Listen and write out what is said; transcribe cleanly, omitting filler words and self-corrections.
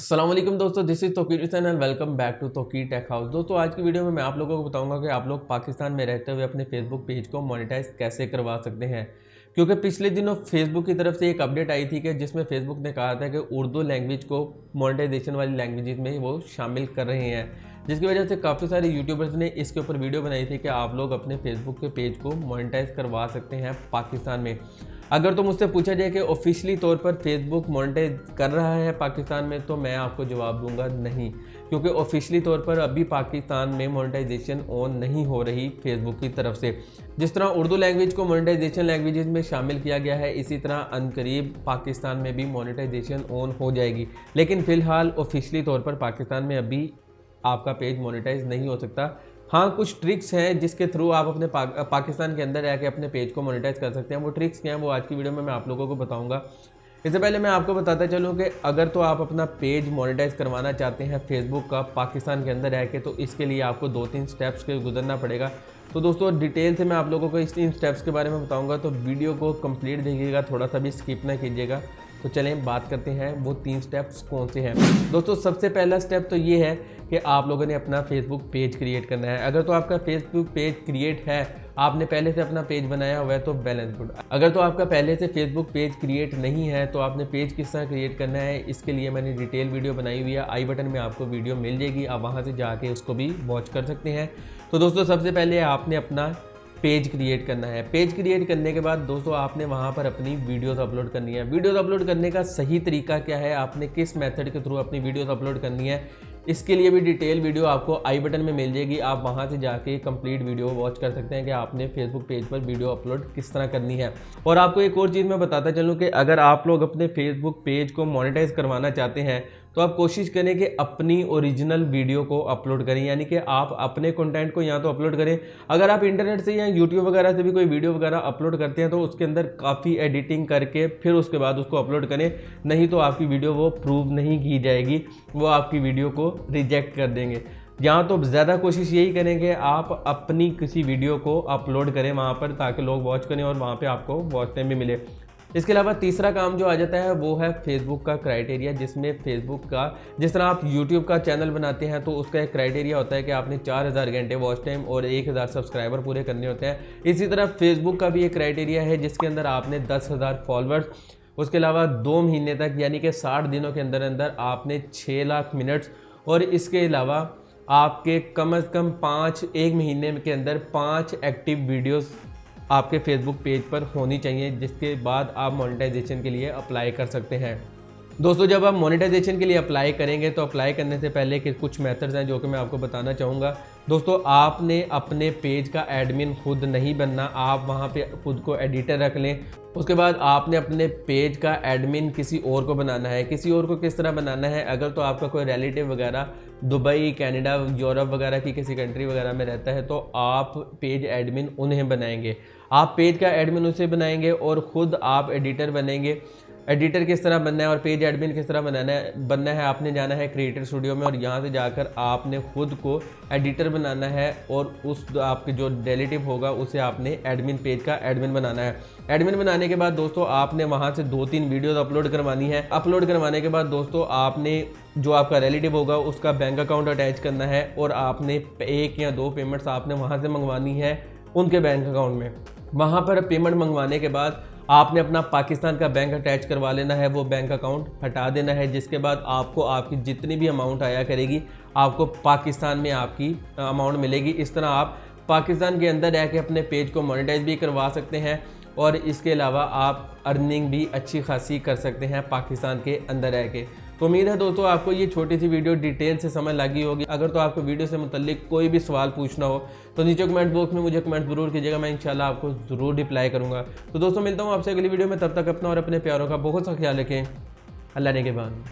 अस्सलाम वालेकुम दोस्तों, this is Tauqeer Hussain and welcome back to Tauqeer tech house. दोस्तों आज की वीडियो में मैं आप लोगों को बताऊंगा कि आप लोग पाकिस्तान में रहते हुए अपने फेसबुक पेज को मोनेटाइज कैसे करवा सकते हैं। क्योंकि पिछले दिनों फेसबुक की तरफ से एक अपडेट आई थी कि जिसमें फेसबुक ने कहा था कि उर्दू लैंग्वेज को मोनेटाइजेशन वाली लैंग्वेज में वो शामिल कर रहे हैं, जिसकी वजह से काफ़ी सारे यूट्यूबर्स ने इसके ऊपर वीडियो बनाई थी कि आप लोग अपने फेसबुक के पेज को मोनेटाइज करवा सकते हैं पाकिस्तान में। अगर तो मुझसे पूछा जाए कि ऑफिशियली तौर पर फेसबुक मोनेटाइज कर रहा है पाकिस्तान में, तो मैं आपको जवाब दूंगा नहीं, क्योंकि ऑफिशियली तौर पर अभी पाकिस्तान में मोनेटाइजेशन ऑन नहीं हो रही फेसबुक की तरफ से। जिस तरह उर्दू लैंग्वेज को मोनेटाइजेशन लैंग्वेजेस में शामिल किया गया है, इसी तरह अनकरीब पाकिस्तान में भी मोनेटाइजेशन ऑन हो जाएगी। लेकिन फ़िलहाल ऑफिशियली तौर पर पाकिस्तान में अभी आपका पेज मोनेटाइज नहीं हो सकता। हाँ, कुछ ट्रिक्स हैं जिसके थ्रू आप अपने पाकिस्तान के अंदर रह के अपने पेज को मोनेटाइज कर सकते हैं। वो ट्रिक्स क्या हैं वो आज की वीडियो में मैं आप लोगों को बताऊंगा। इससे पहले मैं आपको बताता चलूँ कि अगर तो आप अपना पेज मोनेटाइज करवाना चाहते हैं फेसबुक का पाकिस्तान के अंदर रह के, तो इसके लिए आपको 2-3 स्टेप्स के गुजरना पड़ेगा। तो दोस्तों डिटेल से मैं आप लोगों को इस 3 स्टेप्स के बारे में बताऊँगा, तो वीडियो को कंप्लीट देखिएगा, थोड़ा सा भी स्किप ना कीजिएगा। तो चलें बात करते हैं वो 3 स्टेप्स कौन से हैं। दोस्तों सबसे पहला स्टेप तो ये है कि आप लोगों ने अपना फेसबुक पेज क्रिएट करना है। अगर तो आपका फेसबुक पेज क्रिएट है, आपने पहले से अपना पेज बनाया हुआ है, तो बैलेंस गुड। अगर तो आपका पहले से फेसबुक पेज क्रिएट नहीं है, तो आपने पेज किस तरह क्रिएट करना है, इसके लिए मैंने डिटेल वीडियो बनाई हुई है। आई बटन में आपको वीडियो मिल जाएगी, आप वहाँ से जाके उसको भी वॉच कर सकते हैं। तो दोस्तों सबसे पहले आपने अपना पेज क्रिएट करना है। पेज क्रिएट करने के बाद दोस्तों आपने वहाँ पर अपनी वीडियोस अपलोड करनी है। वीडियोस अपलोड करने का सही तरीका क्या है, आपने किस मेथड के थ्रू अपनी वीडियोस अपलोड करनी है, इसके लिए भी डिटेल वीडियो आपको आई बटन में मिल जाएगी। आप वहाँ से जाके कंप्लीट वीडियो वॉच कर सकते हैं कि आपने फेसबुक पेज पर वीडियो अपलोड किस तरह करनी है। और आपको एक और चीज़ मैं बताता चलूँ कि अगर आप लोग अपने फेसबुक पेज को मोनेटाइज करवाना चाहते हैं, तो आप कोशिश करें कि अपनी ओरिजिनल वीडियो को अपलोड करें, यानी कि आप अपने कंटेंट को यहाँ तो अपलोड करें। अगर आप इंटरनेट से या यूट्यूब वगैरह से भी कोई वीडियो वगैरह अपलोड करते हैं, तो उसके अंदर काफ़ी एडिटिंग करके फिर उसके बाद उसको अपलोड करें, नहीं तो आपकी वीडियो वो प्रूव नहीं की जाएगी, वो आपकी वीडियो को रिजेक्ट कर देंगे। यहाँ तो ज़्यादा कोशिश यही करेंगे आप अपनी किसी वीडियो को अपलोड करें वहाँ पर, ताकि लोग वॉच करें और वहाँ पे आपको वॉच टाइम भी मिले। इसके अलावा तीसरा काम जो आ जाता है वो है फेसबुक का क्राइटेरिया, जिसमें फेसबुक का, जिस तरह आप यूट्यूब का चैनल बनाते हैं तो उसका एक क्राइटेरिया होता है कि आपने 4000 घंटे वॉच टाइम और 1000 सब्सक्राइबर पूरे करने होते हैं। इसी तरह फेसबुक का भी एक क्राइटेरिया है जिसके अंदर आपने 10,000 फॉलोअर्स, उसके अलावा 2 महीने तक यानी कि 60 दिनों के अंदर अंदर आपने 6 लाख मिनट्स, और इसके अलावा आपके कम से कम 1 महीने के अंदर 5 एक्टिव वीडियोस आपके फेसबुक पेज पर होनी चाहिए, जिसके बाद आप मोनेटाइजेशन के लिए अप्लाई कर सकते हैं। दोस्तों जब आप मोनेटाइजेशन के लिए अप्लाई करेंगे, तो अप्लाई करने से पहले के कुछ मेथड्स हैं जो कि मैं आपको बताना चाहूँगा। दोस्तों आपने अपने पेज का एडमिन खुद नहीं बनना, आप वहाँ पे खुद को एडिटर रख लें। उसके बाद आपने अपने पेज का एडमिन किसी और को बनाना है। किसी और को किस तरह बनाना है, अगर तो आपका कोई रिलेटिव वगैरह दुबई, कनाडा, यूरोप वगैरह की किसी कंट्री वगैरह में रहता है, तो आप पेज एडमिन उन्हें बनाएंगे। आप पेज का एडमिन उसे बनाएंगे और ख़ुद आप एडिटर बनेंगे। एडिटर किस तरह बनना है और पेज एडमिन किस तरह बनना है, आपने जाना है क्रिएटर स्टूडियो में और यहाँ से जाकर आपने खुद को एडिटर बनाना है, और उस आपके जो रिलेटिव होगा उसे आपने एडमिन, पेज का एडमिन बनाना है। एडमिन बनाने के बाद दोस्तों आपने वहाँ से 2-3 वीडियोस अपलोड करवानी है। अपलोड करवाने के बाद दोस्तों आपने जो आपका रिलेटिव होगा उसका बैंक अकाउंट अटैच करना है, और आपने 1 या 2 पेमेंट्स आपने वहाँ से मंगवानी है उनके बैंक अकाउंट में। वहाँ पर पेमेंट मंगवाने के बाद आपने अपना पाकिस्तान का बैंक अटैच करवा लेना है, वो बैंक अकाउंट हटा देना है, जिसके बाद आपको आपकी जितनी भी अमाउंट आया करेगी आपको पाकिस्तान में आपकी अमाउंट मिलेगी। इस तरह आप पाकिस्तान के अंदर रह के अपने पेज को मोनेटाइज भी करवा सकते हैं, और इसके अलावा आप अर्निंग भी अच्छी खासी कर सकते हैं पाकिस्तान के अंदर रह के। तो उम्मीद है दोस्तों आपको ये छोटी सी वीडियो डिटेल से समझ लगी होगी। अगर तो आपको वीडियो से मुतल्लिक कोई भी सवाल पूछना हो तो नीचे कमेंट बॉक्स में मुझे कमेंट ज़रूर कीजिएगा, मैं इंशाल्लाह आपको ज़रूर रिप्लाई करूँगा। तो दोस्तों मिलता हूँ आपसे अगली वीडियो में, तब तक अपना और अपने प्यारों का बहुत सा ख्याल रखें। अल्लाह ने के बाद।